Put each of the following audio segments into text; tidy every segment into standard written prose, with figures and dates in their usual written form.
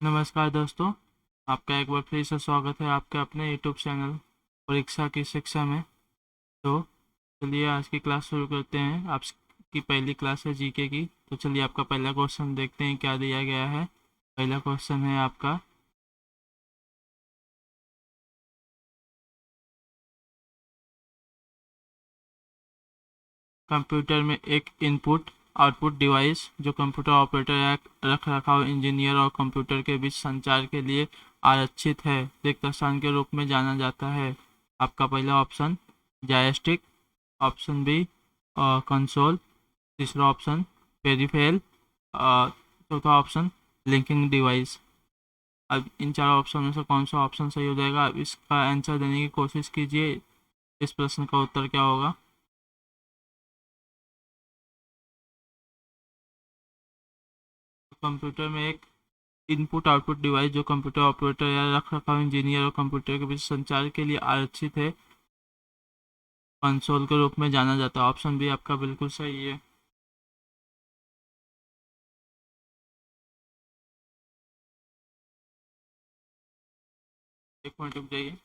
नमस्कार दोस्तों। आपका एक बार फिर से स्वागत है आपके अपने यूट्यूब चैनल परीक्षा की शिक्षा में। तो चलिए आज की क्लास शुरू करते हैं। आपकी पहली क्लास है जीके की। तो चलिए आपका पहला क्वेश्चन देखते हैं क्या दिया गया है। पहला क्वेश्चन है आपका, कंप्यूटर में एक इनपुट आउटपुट डिवाइस जो कंप्यूटर ऑपरेटर या रख रखाव इंजीनियर और कंप्यूटर के बीच संचार के लिए आरक्षित है रिक्त स्थान के रूप में जाना जाता है। आपका पहला option joystick, option B console, तीसरा ऑप्शन पेरिफेरल, चौथा ऑप्शन लिंकिंग डिवाइस। अब इन चार ऑप्शन में से कौन सा ऑप्शन सही हो जाएगा, अब इसका आंसर देने की कोशिश कीजिए। इस प्रश्न का उत्तर क्या होगा। कंप्यूटर में एक इनपुट आउटपुट डिवाइस जो कंप्यूटर ऑपरेटर या रख रखाव इंजीनियर और कंप्यूटर के बीच संचार के लिए आरक्षित है कंसोल के रूप में जाना जाता है। ऑप्शन बी आपका बिल्कुल सही है। एक मिनट रुक जाइए।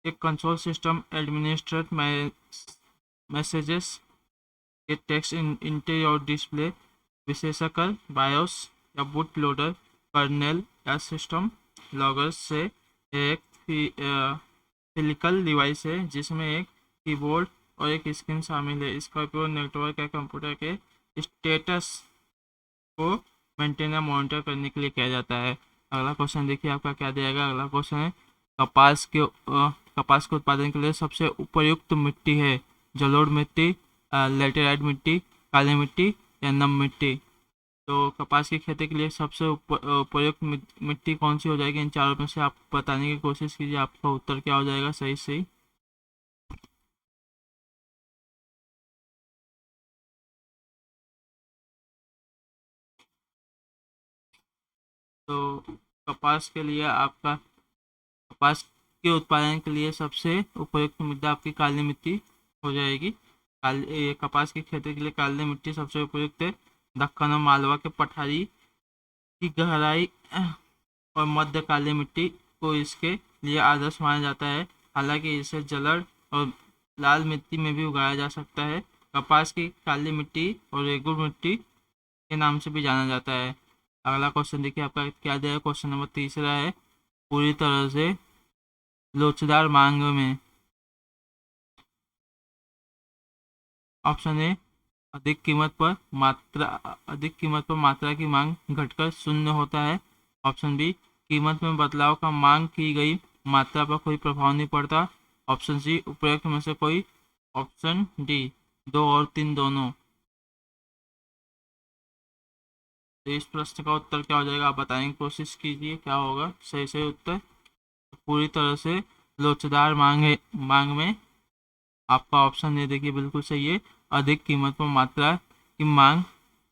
एक कंसोल सिस्टम एडमिनिस्ट्रेट मैसेजेस के टेक्स्ट इंटर और डिस्प्ले विशेषकर बायोस या बूट लोडर कर्नेल या सिस्टम लॉगर से एक फिजिकल डिवाइस है जिसमें एक कीबोर्ड और एक स्क्रीन शामिल है। इसका उपयोग नेटवर्क या कंप्यूटर के स्टेटस को मेंटेन या मॉनिटर करने के लिए किया जाता है। अगला क्वेश्चन देखिए आपका क्या दिया। अगला क्वेश्चन है, कपास के उत्पादन के लिए सबसे उपयुक्त मिट्टी है जलोढ़ मिट्टी, लेटेराइट मिट्टी, काली मिट्टी या नम मिट्टी। तो कपास की खेती के लिए सबसे उपयुक्त मिट्टी कौन सी हो जाएगी, इन चारों में से आप बताने की कोशिश कीजिए। आपका उत्तर क्या हो जाएगा सही सही। तो कपास के लिए आपका कपास के उत्पादन के लिए सबसे उपयुक्त मृदा आपकी काली मिट्टी हो जाएगी। ये कपास की खेती के लिए काली मिट्टी सबसे उपयुक्त है। दक्कन और मालवा के पठारी की गहराई और मध्य काली मिट्टी को इसके लिए आदर्श माना जाता है। हालांकि इसे जलड़ और लाल मिट्टी में भी उगाया जा सकता है। कपास की काली मिट्टी और रेगुर मिट्टी के नाम से भी जाना जाता है। अगला क्वेश्चन देखिए आपका क्या दिया है। क्वेश्चन नंबर तीसरा है, पूरी तरह से लोचदार मांग में। ऑप्शन ए, अधिक कीमत पर मात्रा की मांग घटकर शून्य होता है। ऑप्शन बी, कीमत में बदलाव का मांग की गई मात्रा पर कोई प्रभाव नहीं पड़ता। ऑप्शन सी, उपरोक्त में से कोई। ऑप्शन डी, दो और तीन दोनों। तो इस प्रश्न का उत्तर क्या हो जाएगा, आप बताने की कोशिश कीजिए क्या होगा सही सही उत्तर। पूरी तरह से लोचदार मांग में आपका ऑप्शन ए देखिए बिल्कुल सही है। अधिक कीमत पर मात्रा की मांग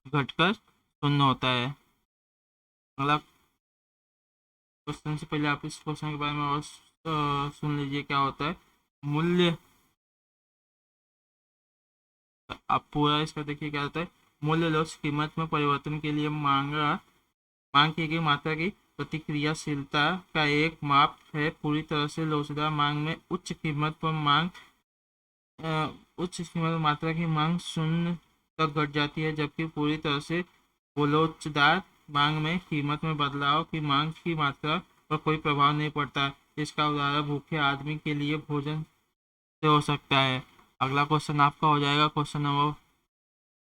घटकर शून्य होता है। अगला क्वेश्चन से पहले आप इस क्वेश्चन के बारे में और सुन लीजिए क्या होता है। मूल्य, आप पूरा इसका देखिए क्या होता है। मूल्य लोच कीमत में परिवर्तन के लिए मांग की गई मात्रा की प्रतिक्रियाशीलता का एक माप है। पूरी तरह से लोचदार मांग में उच्च कीमत मात्रा की मांग शून्य तक घट जाती है, जबकि पूरी तरह से लोचदार मांग में कीमत में बदलाव की मांग की मात्रा पर कोई प्रभाव नहीं पड़ता। इसका उदाहरण भूखे आदमी के लिए भोजन से हो सकता है। अगला क्वेश्चन आपका हो जाएगा क्वेश्चन नंबर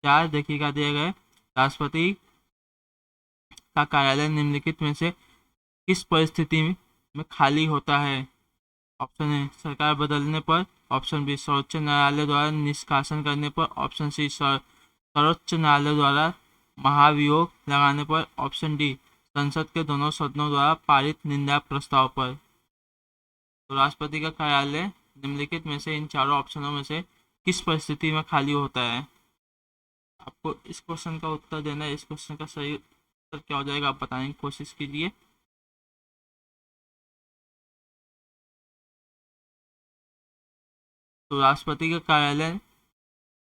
4। देखिएगा दिए गए, राष्ट्रपति का कार्यालय निम्नलिखित में से किस परिस्थिति में खाली होता है। ऑप्शन ए, सरकार बदलने पर। ऑप्शन बी, सर्वोच्च न्यायालय द्वारा निष्कासन करने पर। ऑप्शन सी, सर्वोच्च न्यायालय द्वारा महाभियोग लगाने पर। ऑप्शन डी, संसद के दोनों सदनों द्वारा पारित निंदा प्रस्ताव पर। तो राष्ट्रपति का कार्यालय निम्नलिखित में से इन चारों ऑप्शनों में से किस परिस्थिति में खाली होता है। आपको इस क्वेश्चन का उत्तर देना है। इस क्वेश्चन का सही उत्तर क्या हो जाएगा, आप बताने की कोशिश कीजिए। तो राष्ट्रपति का कार्यालय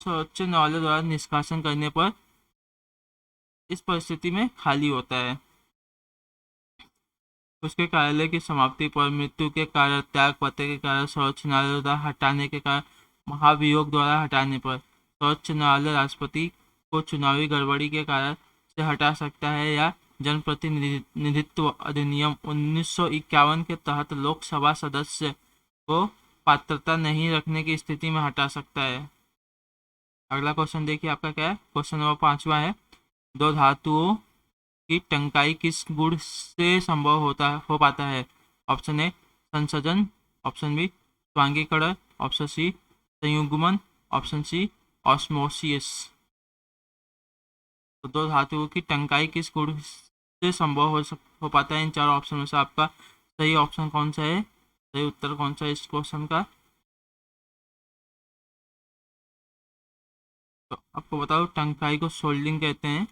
सर्वोच्च न्यायालय द्वारा निष्कासन करने पर इस परिस्थिति में खाली होता है। उसके कार्यालय की समाप्ति पर, मृत्यु के कारण, त्याग पत्र के कारण, सर्वोच्च न्यायालय द्वारा हटाने के कारण, महाभियोग द्वारा हटाने पर। सर्वोच्च न्यायालय राष्ट्रपति को चुनावी गड़बड़ी के कारण से हटा सकता है या जनप्रतिनिधित्व अधिनियम 1951 के तहत लोकसभा सदस्य को पात्रता नहीं रखने की स्थिति में हटा सकता है। अगला क्वेश्चन देखिए आपका क्या है। क्वेश्चन नंबर 5वां है, दो धातुओं की टंकाई किस गुण से संभव हो पाता है? ऑप्शन ए संसर्जन, ऑप्शन बी स्वांगीकरण, ऑप्शन सी संयुग्मन, ऑप्शन सी ऑस्मोसिस। तो दो धातुओं की टंकाई किस गुण से संभव हो पाता है? इन चार ऑप्शन में से आपका सही ऑप्शन कौन सा है, सही उत्तर कौन सा है इस क्वेश्चन का? तो आपको बताओ, टंकाई को सोल्डिंग कहते हैं।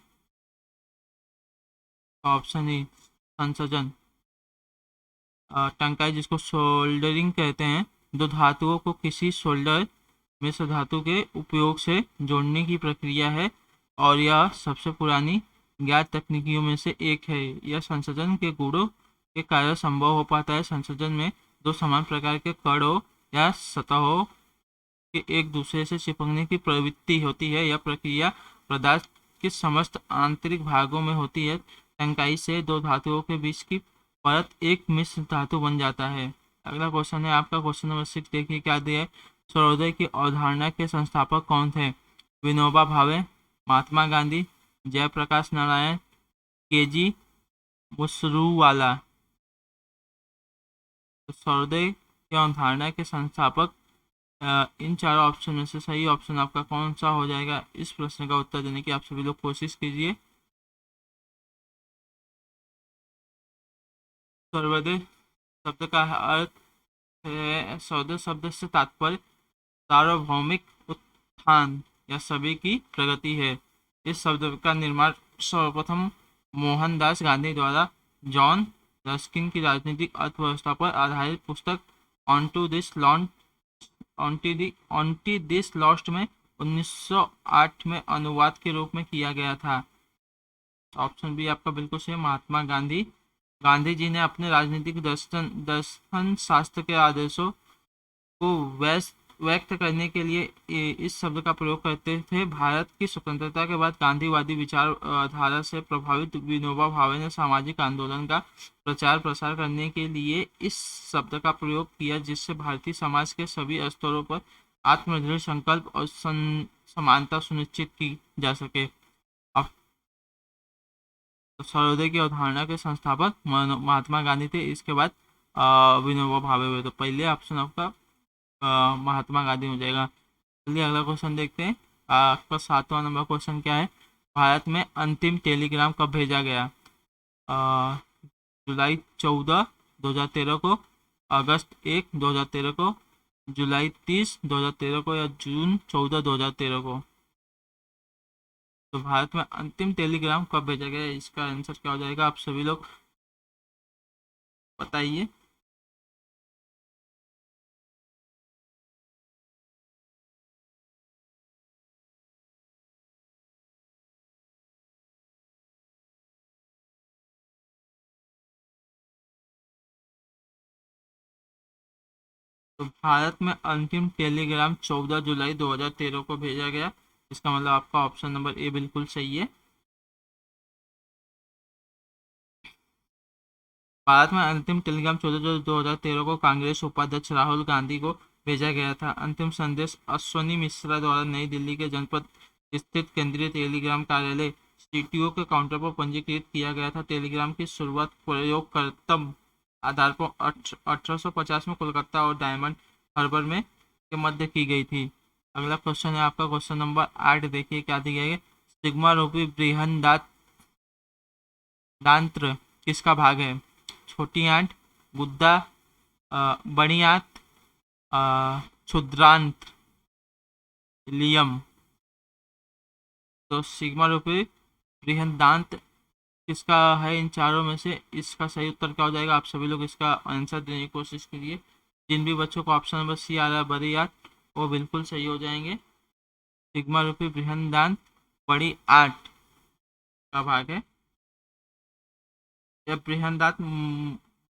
Option E संसर्जन। टंकाई जिसको सोल्डरिंग कहते हैं, दो धातुओं को किसी सोल्डर मिश्र धातु के उपयोग से जोड़ने की प्रक्रिया है और यह सबसे पुरानी ज्ञात तकनीकियों में से एक है। यह संसर्जन के गुणों के कारण संभव हो पाता है। संसर्जन में दो समान प्रकार के कणों या सतहों के एक दूसरे से चिपकने की प्रवृत्ति होती है। यह प्रक्रिया पदार्थ के समस्त आंतरिक भागों में होती है। टंकाई से दो धातुओं के बीच की परत एक मिश्र धातु बन जाता है। अगला क्वेश्चन है आपका, क्वेश्चन नंबर 6 देखिए क्या दिया है। सर्वोदय की अवधारणा के संस्थापक कौन थे? विनोबा भावे, महात्मा गांधी, जयप्रकाश नारायण, केजी मुसरूवाला। तो सर्वोदय की अवधारणा के संस्थापक इन चारों ऑप्शन में से सही ऑप्शन आपका कौन सा हो जाएगा? इस प्रश्न का उत्तर देने की आप सभी लोग कोशिश कीजिए। सर्वोदय शब्द का अर्थ है, सर्वोदय शब्द से तात्पर्य सार्वभौमिक उत्थान या सभी की प्रगति है। इस शब्द का निर्माण सर्वप्रथम मोहनदास गांधी द्वारा जॉन रस्किन की राजनीतिक अर्थव्यवस्था पर आधारित पुस्तक ऑन टू दिस लॉस्ट में 1908 में अनुवाद के रूप में किया गया था। ऑप्शन बी आपका बिल्कुल सही, महात्मा गांधी। गांधी जी ने अपने राजनीतिक दर्शन शास्त्र के आदर्शों को व्यक्त करने के लिए इस शब्द का प्रयोग करते थे। भारत की स्वतंत्रता के बाद गांधीवादी विचारधारा से प्रभावित विनोबा भावे ने सामाजिक आंदोलन का प्रचार प्रसार करने के लिए इस शब्द का प्रयोग किया, जिससे भारतीय समाज के सभी स्तरों पर आत्मनिर्भर संकल्प और समानता सुनिश्चित की जा सके। सर्वोदय की अवधारणा के संस्थापक महात्मा गांधी थे, इसके बाद विनोबा भावे हुए। तो पहले ऑप्शन आपका महात्मा गांधी हो जाएगा। चलिए अगला क्वेश्चन देखते हैं। आपका 7वां नंबर क्वेश्चन क्या है। भारत में अंतिम टेलीग्राम कब भेजा गया? जुलाई 14 2013 को, अगस्त 1 2013 को, जुलाई 30 2013 को, या जून 14 2013 को? तो भारत में अंतिम टेलीग्राम कब भेजा गया, इसका आंसर क्या हो जाएगा? आप सभी लोग बताइए। तो भारत में अंतिम टेलीग्राम 14 जुलाई 2013 को भेजा गया। इसका मतलब आपका ऑप्शन नंबर ए बिल्कुल सही है। भारत में अंतिम टेलीग्राम 14 जुलाई 2013 को कांग्रेस उपाध्यक्ष राहुल गांधी को भेजा गया था। अंतिम संदेश अश्वनी मिश्रा द्वारा नई दिल्ली के जनपद स्थित केंद्रीय टेलीग्राम कार्यालय सीटीओ के काउंटर पर पंजीकृत किया गया था। टेलीग्राम की शुरुआत प्रयोगकर्ता आधार पर 1850 में कोलकाता और डायमंड हार्बर में के मध्य की गई थी। अगला क्वेश्चन है आपका, क्वेश्चन नंबर 8 देखिए क्या दिया गया। सिग्मा रूपी बृहदान्त्र किसका भाग है? छोटी आंत, गुद्दा, बड़ी आंत, क्षुद्रांत, लियम। तो सिग्मा रूपी बृहदान्त किसका है इन चारों में से? इसका सही उत्तर क्या हो जाएगा? आप सभी लोग इसका आंसर देने की कोशिश कीजिए। जिन भी बच्चों को ऑप्शन नंबर सी आ रहा है बड़ी आंत, वो बिल्कुल सही हो जाएंगे। सिग्मा रूपी बृहदान्त, बड़ी आंत। का भाग है। यह बृहदान्त्र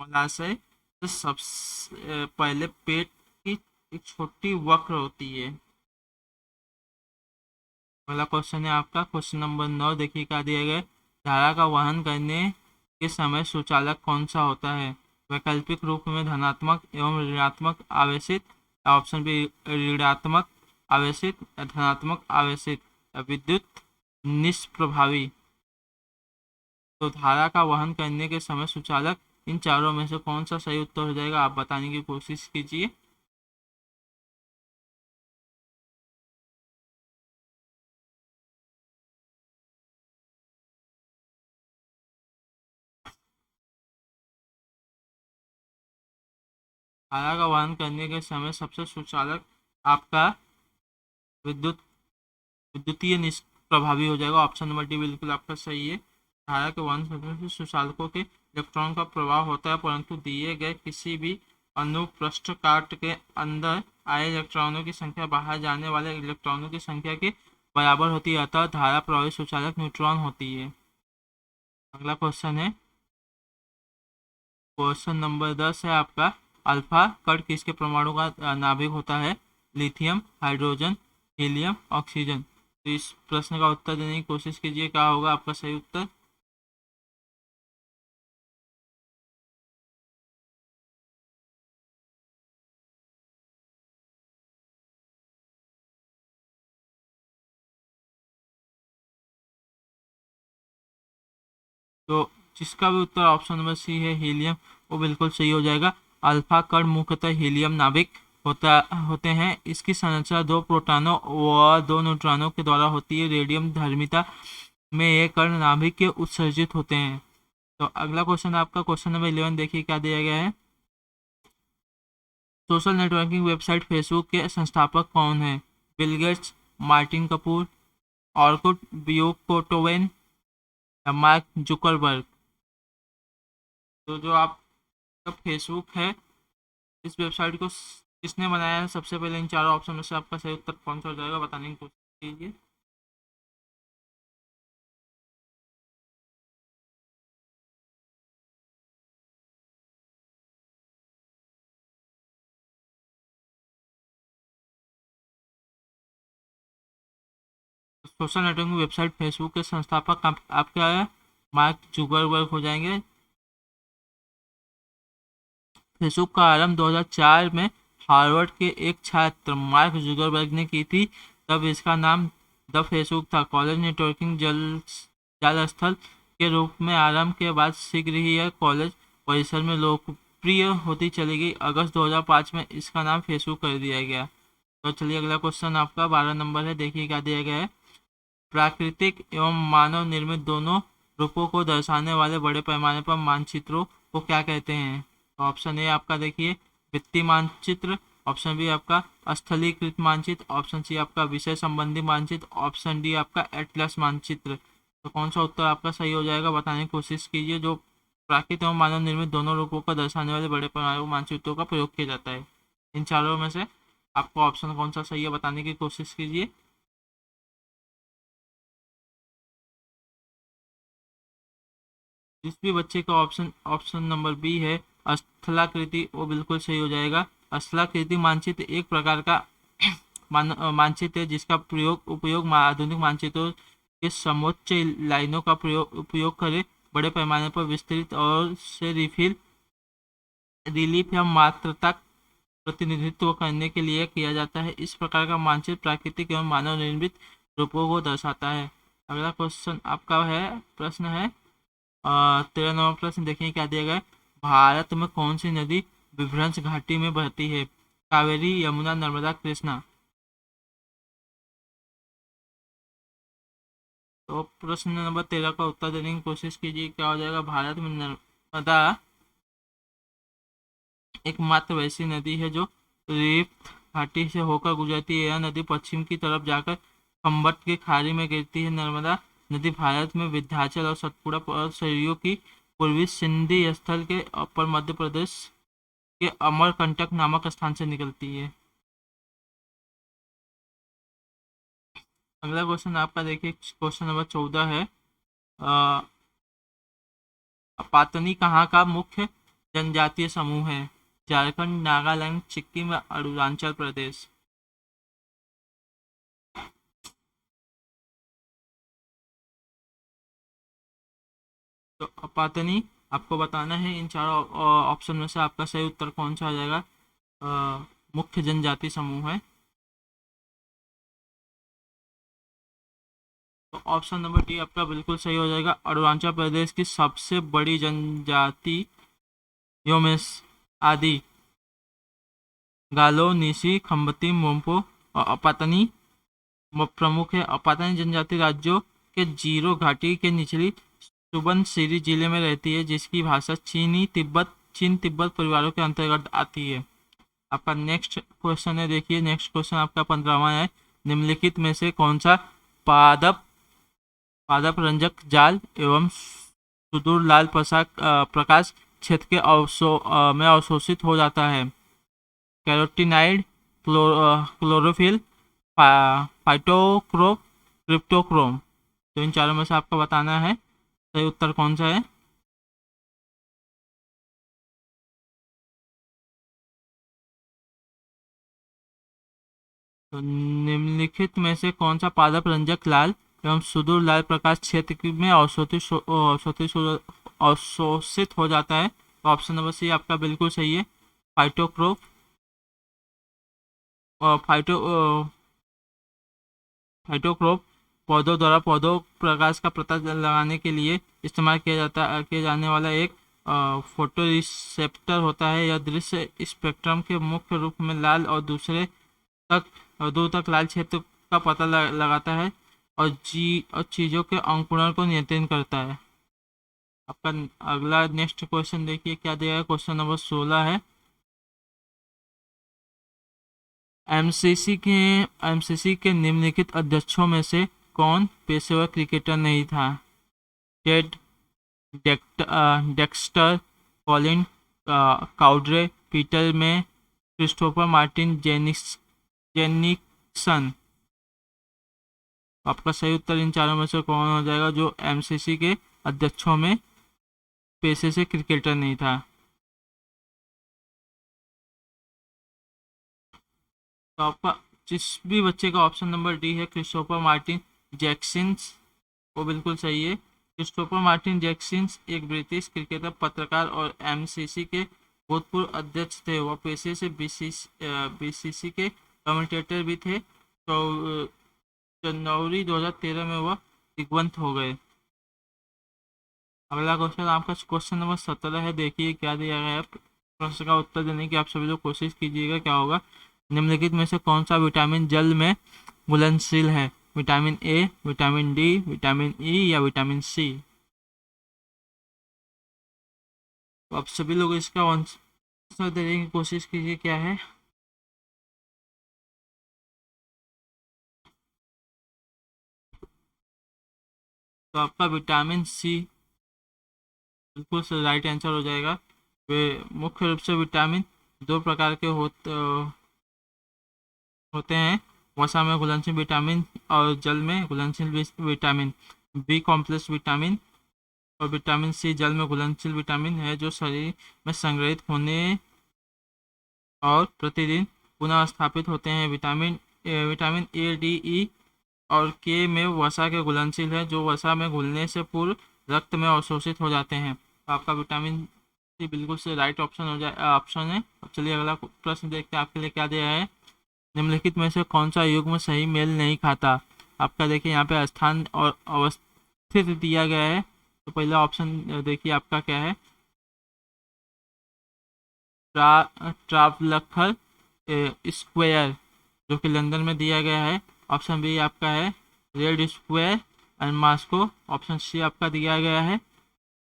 मलाशय से सबसे पहले पेट की एक छोटी वक्र होती है। अगला क्वेश्चन है आपका क्वेश्चन नंबर 9, देखिए क्या दिया गया है। धारा का वहन करने के समय सुचालक कौन सा होता है? वैकल्पिक रूप में धनात्मक एवं ऋणात्मक आवेशित, ऑप्शन बी ऋणात्मक आवेशित या धनात्मक आवेशित या विद्युत निष्प्रभावी। तो धारा का वहन करने के समय सुचालक इन चारों में से कौन सा सही उत्तर हो जाएगा, आप बताने की कोशिश कीजिए। धारा का वहन करने के समय सबसे सुचालक आपका विद्युत विद्युतीय निष्प्रभावी हो जाएगा। ऑप्शन नंबर डी बिल्कुल आपका सही है। धारा के वहन करने से सुचालकों के इलेक्ट्रॉन का प्रवाह होता है, परंतु दिए गए किसी भी अनुप्रस्थ काट के अंदर आए इलेक्ट्रॉनों की संख्या बाहर जाने वाले इलेक्ट्रॉनों की संख्या के बराबर होती है, अतः धारा प्रवाही सुचालक न्यूट्रॉन होती है। अगला क्वेश्चन है क्वेश्चन नंबर 10 है आपका। अल्फा कण किसके परमाणु का नाभिक होता है? Lithium, hydrogen, helium, oxygen. तो इस प्रश्न का उत्तर देने की कोशिश कीजिए, क्या होगा आपका सही उत्तर। तो जिसका भी उत्तर ऑप्शन नंबर सी है हीलियम, वो बिल्कुल सही हो जाएगा। अल्फा कण मुख्यतः हीलियम नाभिक होते हैं। इसकी संरचना दो प्रोटॉनों व दो न्यूट्रॉनों के द्वारा होती है। रेडियम धर्मिता में ये कण नाभिक के उत्सर्जित होते हैं। तो अगला क्वेश्चन आपका क्वेश्चन नंबर 11, देखिए क्या दिया गया है। सोशल नेटवर्किंग वेबसाइट फेसबुक के संस्थापक कौन है? Bill Gates, Martin Kapoor, Orkut Buyukkokten या मार्क जुकरबर्ग। तो जो आपका फेसबुक है, इस वेबसाइट को किसने बनाया है? सबसे पहले इन चारों ऑप्शन में से आपका सही उत्तर कौन सा हो जाएगा, बताने की कोशिश कीजिए। सोशल नेटवर्किंग वेबसाइट फेसबुक के संस्थापक आपके मार्क जुकरबर्ग हो जाएंगे। फेसबुक का आरंभ 2004 में हार्वर्ड के एक छात्र मार्क जुकरबर्ग ने की थी। तब इसका नाम द फेसबुक था। कॉलेज नेटवर्किंग जाल स्थल के रूप में आरंभ के बाद शीघ्र ही यह कॉलेज परिसर में लोकप्रिय होती चली गई। अगस्त 2005 में इसका नाम फेसबुक कर दिया गया। तो चलिए अगला क्वेश्चन आपका 12 नंबर है, देखिए क्या दिया गया है। प्राकृतिक एवं मानव निर्मित दोनों रूपों को दर्शाने वाले बड़े पैमाने पर मानचित्रों को क्या कहते हैं? तो ऑप्शन ए आपका देखिए वित्तीय मानचित्र, ऑप्शन बी आपका स्थलीकृत मानचित्र, ऑप्शन सी आपका विषय संबंधी मानचित्र, ऑप्शन डी आपका एटलस मानचित्र। तो कौन सा उत्तर आपका सही हो जाएगा, बताने की कोशिश कीजिए। जो प्राकृतिक एवं मानव निर्मित दोनों रूपों को दर्शाने वाले बड़े पैमाने पर मानचित्रों का प्रयोग किया जाता है। इन चारों में से आपको ऑप्शन कौन सा सही है, बताने की कोशिश कीजिए। जिस भी बच्चे का ऑप्शन ऑप्शन नंबर बी है स्थलाकृति, वो बिल्कुल सही हो जाएगा। स्थलाकृति मानचित्र एक प्रकार का मानचित्र है जिसका उपयोग आधुनिक मानचित्रों के समोच्च लाइनों का उपयोग करे बड़े पैमाने पर विस्तृत और से रिलीफ या मात्रता प्रतिनिधित्व करने के लिए किया जाता है। इस प्रकार का मानचित्र प्राकृतिक एवं मानव निर्मित रूपों को दर्शाता है। अगला क्वेश्चन आपका है, प्रश्न है 13 नंबर प्रश्न, देखिए क्या दिया गया है। भारत में कौन सी नदी विभ्रंश घाटी में बहती है? कावेरी, यमुना, नर्मदा, कृष्णा। तो प्रश्न नंबर 13 का उत्तर देने की कोशिश कीजिए, क्या हो जाएगा। भारत में नर्मदा एकमात्र वैसी नदी है जो रिफ्ट घाटी से होकर गुजरती है। यह नदी पश्चिम की तरफ जाकर खम्बट की खाड़ी में गिरती है। नर्मदा नदी भारत में विंध्याचल और सतपुड़ा पर्वत श्रेणियों की पूर्वी सिंधी स्थल के अपर मध्य प्रदेश के अमरकंटक नामक स्थान से निकलती है। अगला क्वेश्चन आपका देखिए क्वेश्चन नंबर 14 है। अ, पातनी कहाँ का मुख्य जनजातीय समूह है? झारखंड, नागालैंड, सिक्किम या अरुणाचल प्रदेश? तो पातनी आपको बताना है इन चारों ऑप्शन में से आपका सही उत्तर कौन सा आ जाएगा। मुख्य जनजाति समूह है। तो ऑप्शन नंबर डी आपका बिल्कुल सही हो जाएगा। अरुणाचल प्रदेश की सबसे बड़ी जनजाति योमेस आदि गालो, निसी, खम्बती, मोम्पो और अपातनी प्रमुख है। अपातनी जनजाति राज्यों के जीरो घाटी के निचली सुबनसिरी जिले में रहती है, जिसकी भाषा चीन तिब्बत परिवारों के अंतर्गत आती है। आपका नेक्स्ट क्वेश्चन है, देखिए नेक्स्ट क्वेश्चन आपका 15वां है। निम्नलिखित में से कौन सा पादप पादप रंजक जाल एवं सुदूर लाल प्रकाश क्षेत्र के में अवशोषित हो जाता है? Carotenoid, chlorophyll, phytochrome, cryptochrome? तो इन चारों में से आपको बताना है सही उत्तर कौन सा है। तो निम्नलिखित में से कौन सा पादप रंजक लाल एवं सुदूर लाल प्रकाश क्षेत्र में अवशोषित हो जाता है? तो ऑप्शन नंबर सी आपका बिल्कुल सही है। फाइटोक्रोप फाइटो फाइटोक्रोप पौधों द्वारा पौधों प्रकाश का पता लगाने के लिए इस्तेमाल किया जाने वाला एक फोटो रिसेप्टर होता है। यह दृश्य स्पेक्ट्रम के मुख्य रूप में लाल तक दूर तक लाल क्षेत्र का पता लगाता है और चीजों के अंकुरण को नियंत्रित करता है। आपका अगला नेक्स्ट क्वेश्चन देखिए क्या दिया है। क्वेश्चन नंबर 16 है। एमसीसी के निम्नलिखित अध्यक्षों में से कौन पेशेवर क्रिकेटर नहीं था? Ted Dexter, Colin Cowdrey, Peter May, Christopher Martin Jenkinson? आपका सही उत्तर इन चारों में से कौन हो जाएगा जो एमसीसी के अध्यक्षों में पेशे से क्रिकेटर नहीं था? तो आपका जिस भी बच्चे का ऑप्शन नंबर डी है क्रिस्टोफर मार्टिन जैक्सिन्स, वो बिल्कुल सही है। क्रिस्टोफर मार्टिन जैक्सिन्स एक ब्रिटिश क्रिकेटर, पत्रकार और एमसीसी के भूतपूर्व अध्यक्ष थे। वह पेशे से बीसीसी के कमेंटेटर भी थे। तो जनवरी 2013 में वह दिग्वंत हो गए। अगला क्वेश्चन आपका क्वेश्चन नंबर 17 है। देखिए क्या दिया गया है। प्रश्न का उत्तर देने की आप सभी लोग कोशिश कीजिएगा क्या होगा। निम्नलिखित में से कौन सा विटामिन जल में घुलनशील है? Vitamin A, vitamin D, vitamin E या विटामिन सी? तो आप सभी लोग इसका आंसर देने की कोशिश कीजिए क्या है। तो आपका विटामिन सी बिल्कुल से राइट आंसर हो जाएगा। वे मुख्य रूप से विटामिन दो प्रकार के होते हैं। वसा में घुलनशील विटामिन और जल में घुलनशील विटामिन। बी कॉम्प्लेक्स विटामिन और विटामिन सी जल में घुलनशील विटामिन है जो शरीर में संग्रहित होने और प्रतिदिन पुनः स्थापित होते हैं। विटामिन ए, डी, ई और के में वसा के घुलनशील है जो वसा में घुलने से पूर्व रक्त में अवशोषित हो जाते हैं। तो आपका विटामिन सी बिल्कुल से राइट ऑप्शन है। अब चलिए अगला प्रश्न देखते हैं आपके लिए क्या दिया है। निम्नलिखित में से कौन सा युग्म सही मेल नहीं खाता? आपका देखिए यहाँ पे स्थान और अवस्थित दिया गया है। तो पहला ऑप्शन देखिए आपका क्या है। ट्रावलखर स्क्वायर जो कि लंदन में दिया गया है। ऑप्शन बी आपका है Red Square and Moscow. Option C आपका दिया गया है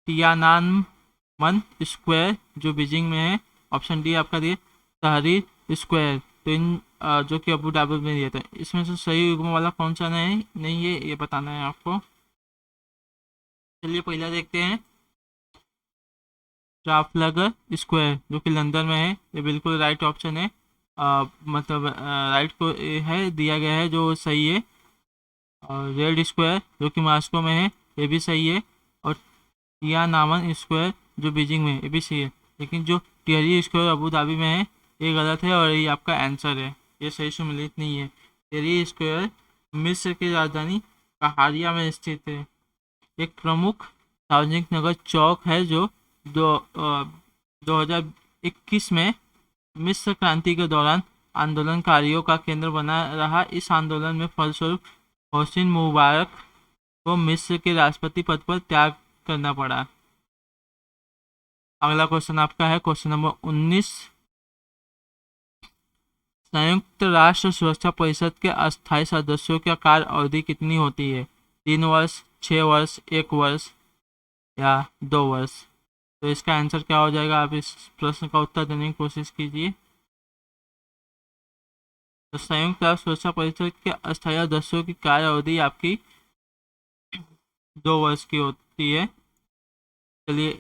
तियानानमन स्क्वायर जो बीजिंग में है। ऑप्शन डी आपका दिया तहरीर स्क्वायर। तो इन जो कि अबू धाबी में दिया था, इसमें से सही युग्म वाला कौन सा नहीं है ये बताना है आपको। चलिए पहला देखते हैं ट्राफलगर स्क्वायर जो कि लंदन में है। ये बिल्कुल राइट ऑप्शन है। मतलब राइट को है दिया गया है जो सही है। और रेड स्क्वायर जो कि मास्को में है ये भी सही है। और तियानामन स्क्वायर जो बीजिंग में है, ये भी सही है। लेकिन जो टिहरी स्क्वायर अबू धाबी में है, ये गलत है और ये आपका आंसर है, ये सही सम्मिलित नहीं है। टिहरी स्क्वायर मिस्र की राजधानी काहिरा में स्थित है। एक प्रमुख सार्वजनिक नगर चौक है जो 2021 में मिस्र क्रांति के दौरान आंदोलनकारियों का केंद्र बना रहा। इस आंदोलन में फलस्वरूप होस्नि मुबारक को मिस्र के राष्ट्रपति पद पर त्याग करना पड़ा। अगला क्वेश्चन आपका है क्वेश्चन नंबर 19। संयुक्त राष्ट्र सुरक्षा परिषद के अस्थायी सदस्यों की कार्य अवधि कितनी होती है? 3 वर्ष, 6 वर्ष, 1 वर्ष या 2 वर्ष? तो इसका आंसर क्या हो जाएगा? आप इस प्रश्न का उत्तर देने की कोशिश कीजिए। तो संयुक्त राष्ट्र सुरक्षा परिषद के अस्थायी सदस्यों की कार्य अवधि आपकी 2 वर्ष की होती है। चलिए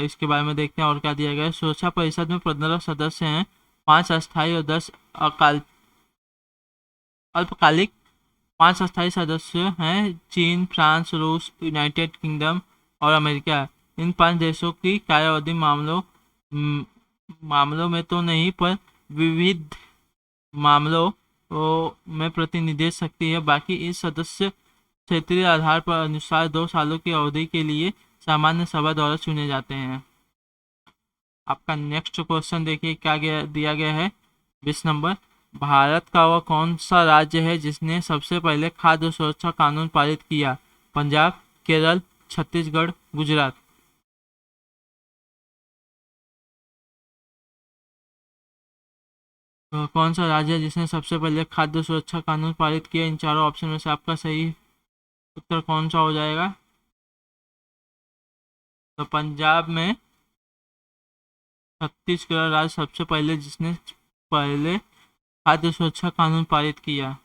इसके बारे में देखते हैं और क्या दिया गया है। सुरक्षा परिषद में 15 सदस्य हैं, 5 अस्थायी और 10 अल्पकालिक। 5 अस्थायी सदस्य हैं चीन, फ्रांस, रूस, यूनाइटेड किंगडम और अमेरिका। इन 5 देशों की कार्यावधि मामलों में तो नहीं, पर विविध मामलों में प्रतिनिधि शक्ति है। बाकी इस सदस्य क्षेत्रीय आधार पर अनुसार 2 सालों की अवधि के लिए सामान्य सभा द्वारा चुने जाते हैं। आपका नेक्स्ट क्वेश्चन देखिए क्या दिया गया है। 20 नंबर। भारत का वह कौन सा राज्य है जिसने सबसे पहले खाद्य सुरक्षा कानून पारित किया? पंजाब, केरल, छत्तीसगढ़, गुजरात? तो कौन सा राज्य है जिसने सबसे पहले खाद्य सुरक्षा कानून पारित किया? इन चारों ऑप्शन में से आपका सही उत्तर कौन सा हो जाएगा? तो पंजाब में छत्तीसगढ़ राज्य सबसे पहले जिसने पहले खाद्य सुरक्षा कानून पारित किया।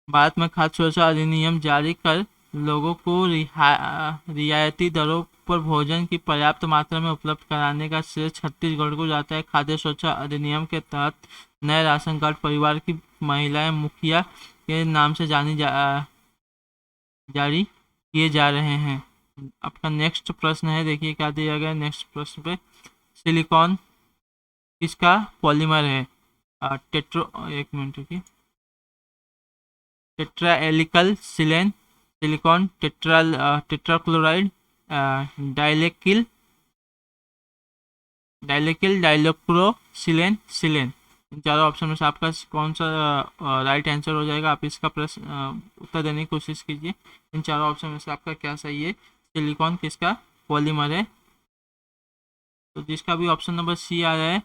भारत में खाद्य सुरक्षा अधिनियम जारी कर लोगों को रियायती दरों पर भोजन की पर्याप्त मात्रा में उपलब्ध कराने का श्रेय छत्तीसगढ़ को जाता है। खाद्य सुरक्षा अधिनियम के तहत नए राशन कार्ड परिवार की महिलाएं मुखिया के नाम से जारी किए जा रहे हैं। आपका नेक्स्ट प्रश्न है, देखिए क्या दिया गया नेक्स्ट प्रश्न पे। सिलिकॉन किसका पॉलीमर है? एक मिनट रुकिए। टेट्राएलिकल सिलेन, सिलिकॉन, टेट्राक्लोराइड, डाइलेकिल डाइलोक्रो सिलेन, सिलेन। इन चारों ऑप्शन में से आपका कौन सा राइट आंसर हो जाएगा? आप इसका प्रश्न उत्तर देने की कोशिश कीजिए। इन चारों ऑप्शन में से आपका क्या सही है? सिलिकॉन किसका पॉलीमर है? तो जिसका भी ऑप्शन नंबर सी आ रहा है,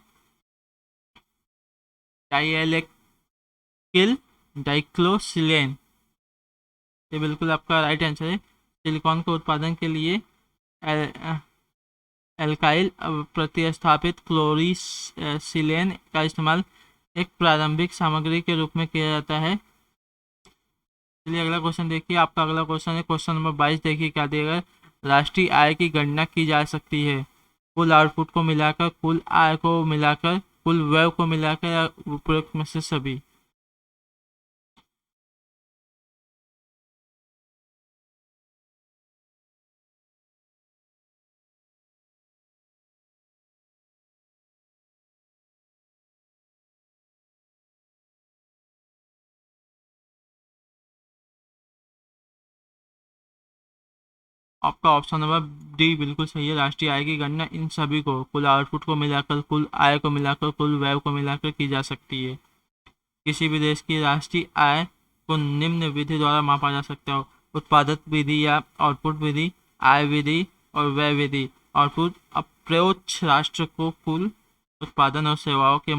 डाइलेकिल डाइक्लोसिलेन, ये बिल्कुल आपका राइट आंसर है। सिलिकॉन के उत्पादन के लिए एल्काइल प्रतिस्थापित क्लोरीसिलेन का इस्तेमाल एक प्रारंभिक सामग्री के रूप में किया जाता है। चलिए अगला क्वेश्चन देखिए। आपका अगला क्वेश्चन है क्वेश्चन नंबर 22। देखिए क्या दिया। राष्ट्रीय आय की गणना की जा सकती है कुल आउटपुट को मिलाकर, कुल आय को मिलाकर, कुल व्यय को मिलाकर या उपरोक्त में से सभी? आपका ऑप्शन नंबर डी बिल्कुल सही है। राष्ट्रीय आय की गणना इन सभी को, कुल आउटपुट को मिलाकर, कुल आय को मिलाकर, कुल व्यय को मिलाकर की जा सकती है। किसी भी देश की राष्ट्रीय आय को निम्न विधि द्वारा मापा जा सकता है: उत्पादक विधि या आउटपुट विधि, आय विधि और व्यय विधि। आउटपुट अप्रत्यक्ष राष्ट्र को कुल उत्पादन और सेवाओं के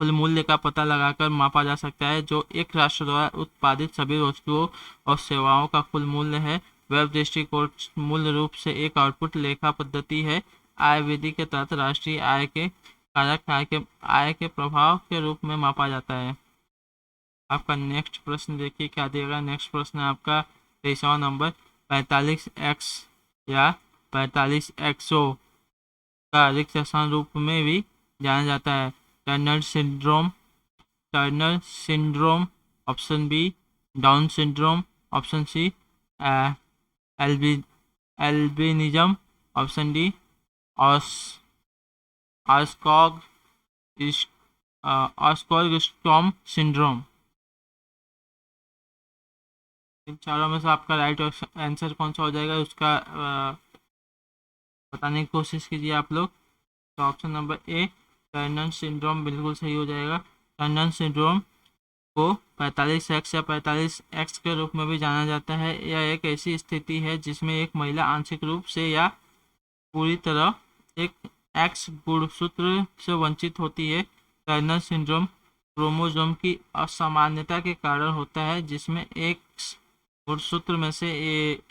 कुल मूल्य का पता लगाकर मापा जा सकता है, जो एक राष्ट्र द्वारा उत्पादित सभी वस्तुओं और सेवाओं का कुल मूल्य है। वेब दृष्टिकोण मूल रूप से एक आउटपुट लेखा पद्धति है। आय विधि के तहत राष्ट्रीय आय के कारक आय के प्रभाव के रूप में मापा जाता है। आपका नेक्स्ट प्रश्न देखिए क्या देगा। नेक्स्ट प्रश्न है आपका 23वां नंबर। 45x या 45XO का रिक्त स्थान रूप में भी जाना जाता है: Turner syndrome, Turner syndrome, option B Down syndrome, option C एल्बी एल्बिनिज्म, ऑप्शन डी ऑस आस्कॉग ऑस्कॉर्गस्टॉर्म सिंड्रोम। इन चारों में से आपका राइट आंसर कौन सा हो जाएगा, उसका बताने की कोशिश कीजिए आप लोग। तो option number A Turner syndrome बिल्कुल सही हो जाएगा। टर्नर सिंड्रोम को 45X या 45X के रूप में भी जाना जाता है। यह एक ऐसी स्थिति है जिसमें एक महिला आंशिक रूप से या पूरी तरह एक एक्स गुणसूत्र से वंचित होती है। टर्नर सिंड्रोम क्रोमोसोम की असामान्यता के कारण होता है, जिसमें एक गुणसूत्र में से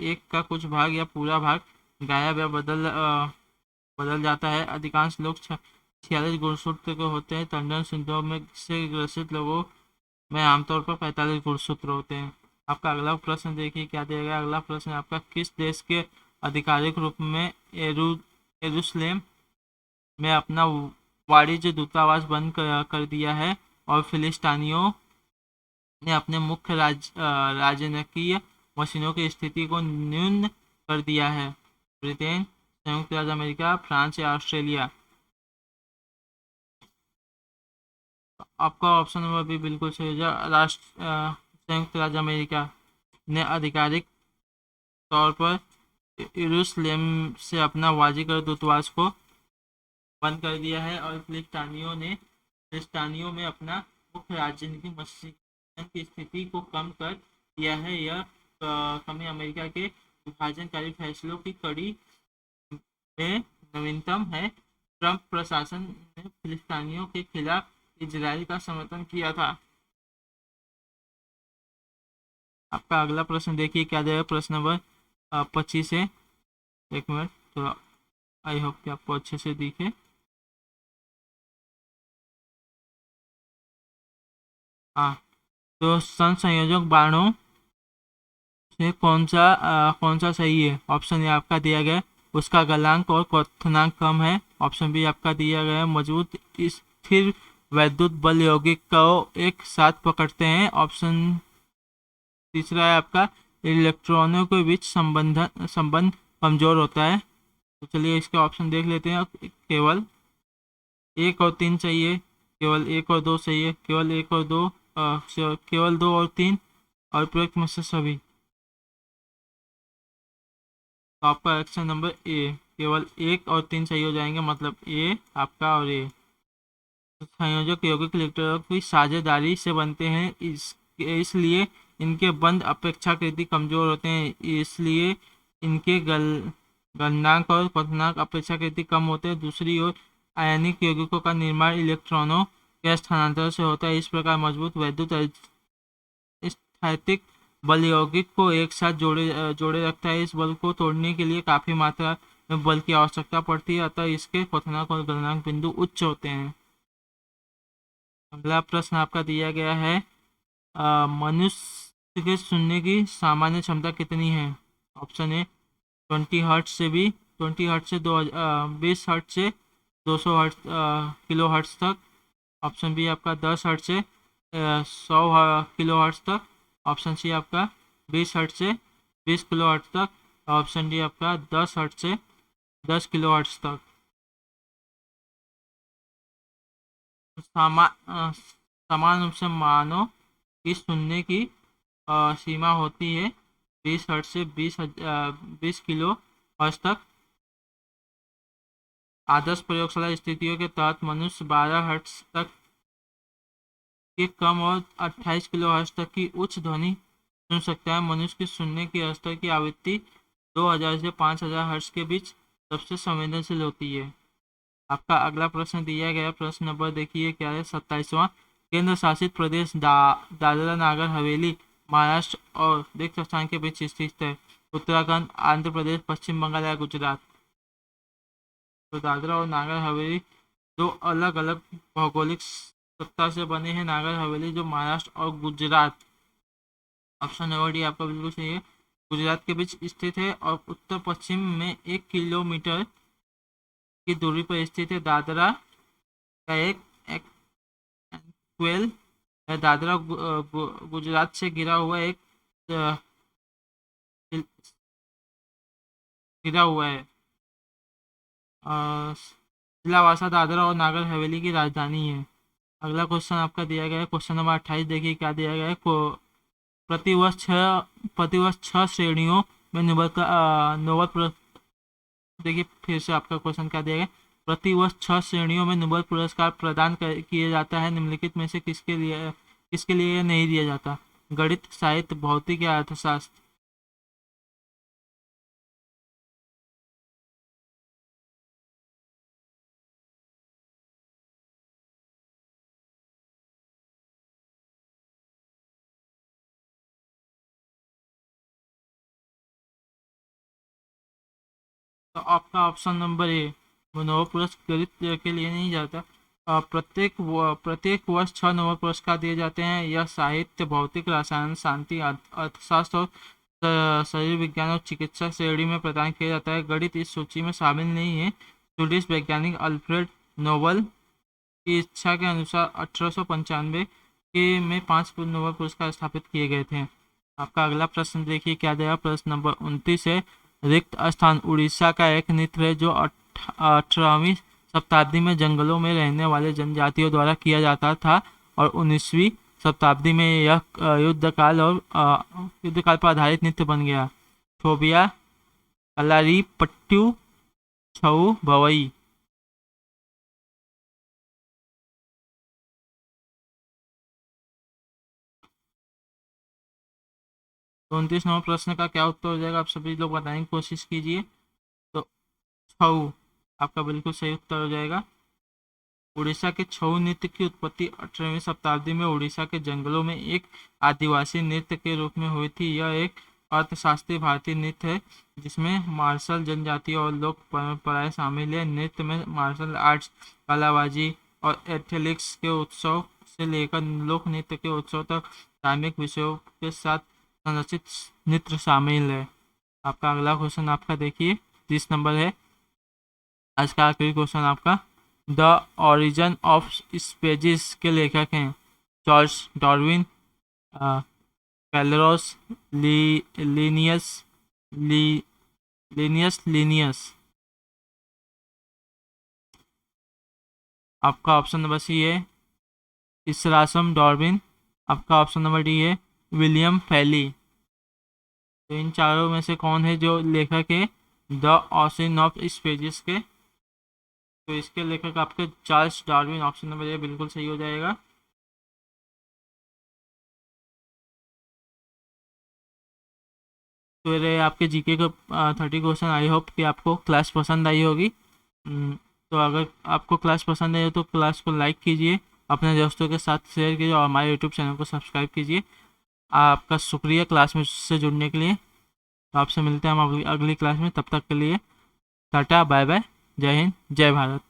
एक का कुछ भाग या पूरा भाग गायब या बदल जाता है। अधिकांश लोग 46 गुणसूत्र के होते हैं। टर्नर सिंड्रोम में से ग्रसित लोगों में आमतौर पर 45 गुणसूत्र होते हैं। आपका अगला प्रश्न देखिए क्या दिया गया। अगला प्रश्न आपका, किस देश के आधिकारिक रूप में यरूशलेम में अपना वाणिज्य दूतावास बंद कर दिया है और फिलिस्तीनियों ने अपने मुख्य राजनयिक मशीनों की स्थिति को न्यून कर दिया है? ब्रिटेन, संयुक्त राज्य अमेरिका, फ्रांस या ऑस्ट्रेलिया? आपका ऑप्शन नंबर भी बिल्कुल सही हो जाए। संयुक्त राज्य अमेरिका ने आधिकारिक तौर पर यरूशलेम से अपना वाणिज्यिक दूतावास को बंद कर दिया है और फिलिस्तीनियों में अपना मुख्य राजनीतिक मशीन की स्थिति को कम कर दिया है। यह कमी अमेरिका के विभाजनकारी फैसलों की कड़ी में नवीनतम है। ट्रंप प्रशासन ने फिलिस्तीनियों के खिलाफ इजराइल का समर्थन किया था। आपका अगला प्रश्न देखिए क्या देगा। प्रश्न नंबर 25 है। एक मिनट, तो आई होप कि आपको अच्छे से दिखे। हाँ, तो संयोजक बाणों से कौन सा सही है? ऑप्शन ए आपका दिया गया उसका गलनांक और क्वथनांक कम है। ऑप्शन बी आपका दिया गया मजबूत स्थिर वैद्युत बल यौगिक को एक साथ पकड़ते हैं। ऑप्शन तीसरा है आपका इलेक्ट्रॉनों के बीच संबंध कमजोर होता है। तो चलिए इसके ऑप्शन देख लेते हैं। केवल 1 और 3 चाहिए, केवल 1 और 2 सही है, केवल 1 और 2, केवल 2 और 3, और प्रयुक्त में से सभी। तो आपका ऑप्शन नंबर ए केवल 1 और 3 सही हो जाएंगे, मतलब ए आपका और ए। संयोजक यौगिक इलेक्ट्रॉनों की साझेदारी से बनते हैं, इसलिए इनके बंध अपेक्षाकृत कमजोर होते हैं। इसलिए इनके गलनांक और क्वथनांक अपेक्षाकृत कम होते हैं। दूसरी ओर आयनिक यौगिकों का निर्माण इलेक्ट्रॉनों के स्थानांतरण से होता है। इस प्रकार मजबूत वैद्युत स्थैतिक बल यौगिक को एक साथ जोड़े रखता है। इस बल को तोड़ने के लिए काफी मात्रा में बल की आवश्यकता पड़ती है, अतः इसके क्वथनांक और गलनांक बिंदु उच्च होते हैं। अगला प्रश्न आपका दिया गया है, मनुष्य के सुनने की सामान्य क्षमता कितनी है? ऑप्शन ए 20 हर्ट्ज से 20 हर्ट्ज से 200 किलो हर्ट्ज तक। ऑप्शन बी आपका 10 हर्ट्ज से 100 किलो हर्ट्ज तक। ऑप्शन सी आपका 20 हर्ट्ज से 20 किलो हर्ट्ज तक। ऑप्शन डी आपका 10 हर्ट्ज से 10 किलो हर्ट्ज तक। समान रूप से मानो कि सुनने की सीमा होती है 20 हर्ट्ज से 20 किलो हर्ट्ज तक। आदर्श प्रयोगशाला स्थितियों के तहत मनुष्य 12 हर्ट्ज तक के कम और 28 किलो हर्ट्ज तक की उच्च ध्वनि सुन सकता है। मनुष्य की सुनने की स्तर की आवृत्ति 2000 से 5000 हर्ट्ज के बीच सबसे संवेदनशील होती है। आपका अगला प्रश्न दिया गया। प्रश्न नंबर देखिए क्या है, 27वां। केंद्र शासित प्रदेश दादरा नागर हवेली महाराष्ट्र और रिक्त स्थान के बीच स्थित है? उत्तराखंड, आंध्र प्रदेश, पश्चिम बंगाल या गुजरात? तो दादरा और नागर हवेली दो अलग अलग भौगोलिक सत्ता से बने हैं। नागर हवेली जो महाराष्ट्र और गुजरात, ऑप्शन नंबर डी आपका बिल्कुल सही है, गुजरात के बीच स्थित है और उत्तर पश्चिम में 1 किलोमीटर की दूरी पर स्थित है। दादरा का एक एंक्लेव है। दादरा गुजरात से घिरा हुआ एक गिरा हुआ है। सिलावासा दादरा और नागर हवेली की राजधानी है। अगला क्वेश्चन आपका दिया गया है, क्वेश्चन नंबर 28, देखिए क्या दिया गया है। प्रतिवर्ष छह श्रेणियों में नोबल देखिए फिर से आपका क्वेश्चन क्या दिया गया। प्रतिवर्ष छह श्रेणियों में नोबेल पुरस्कार प्रदान किया जाता है, निम्नलिखित में से किसके लिए यह नहीं दिया जाता। गणित, साहित्य, भौतिक या अर्थशास्त्र। तो आपका ऑप्शन नंबर ए, नोबेल पुरस्कार गणित के लिए नहीं जाता। प्रत्येक वर्ष छह नोबेल पुरस्कार दिए जाते हैं। यह साहित्य, भौतिक, रसायन, शांति, अर्थशास्त्र और शरीर विज्ञान और चिकित्सा श्रेणी में प्रदान किया जाता है। गणित इस सूची में शामिल नहीं है। स्वीडिश वैज्ञानिक अल्फ्रेड नोबेल की इच्छा के अनुसार 1895 के में 5 नोबेल पुरस्कार स्थापित किए गए थे। आपका अगला प्रश्न देखिए क्या दिया। प्रश्न नंबर 29 है, रिक्त स्थान उड़ीसा का एक नृत्य है जो 18वीं शताब्दी में जंगलों में रहने वाले जनजातियों द्वारा किया जाता था और 19वीं शताब्दी में यह युद्धकाल पर आधारित नृत्य बन गया। छोबिया, कलारी पट्टू, छऊ, भवई। 29 नंबर प्रश्न का क्या उत्तर हो जाएगा, आप सभी लोग बताने की कोशिश कीजिए। तो छऊ आपका बिल्कुल सही उत्तर हो जाएगा। उड़ीसा के छऊ नृत्य की उत्पत्ति 18वीं शताब्दी में उड़ीसा के जंगलों में एक आदिवासी नृत्य के रूप में हुई थी। यह एक अर्थशास्त्रीय भारतीय नृत्य है जिसमें मार्शल जनजाति और लोक परंपराएं शामिल है। नृत्य में मार्शल आर्ट्स, कलाबाजी और एथलेटिक्स के उत्सव से लेकर लोक नृत्य के उत्सव तक धार्मिक विषयों के साथ संरचित नृत्य शामिल है। आपका अगला क्वेश्चन आपका देखिए 30 नंबर है। आज का आखिरी क्वेश्चन आपका, द ओरिजिन ऑफ स्पीशीज के लेखक हैं चार्ल्स डार्विन, कैलरोस, लिनियस लिनियस। आपका ऑप्शन नंबर सी है इसरासम डार्विन। आपका ऑप्शन नंबर डी है विलियम फैली। तो इन चारों में से कौन है जो लेखक है द ओरिजिन ऑफ स्पीशीज के। तो इसके लेखक आपके Charles Darwin, option number A बिल्कुल सही हो जाएगा। तो ये आपके जीके का 30 क्वेश्चन। आई होप कि आपको क्लास पसंद आई होगी। तो अगर आपको क्लास पसंद आई हो तो क्लास को लाइक कीजिए, अपने दोस्तों के साथ शेयर कीजिए और हमारे यूट्यूब चैनल को सब्सक्राइब कीजिए। आपका शुक्रिया क्लास में से जुड़ने के लिए। तो आपसे मिलते हैं हम अगली क्लास में, तब तक के लिए टाटा बाय बाय, जय हिंद, जय भारत।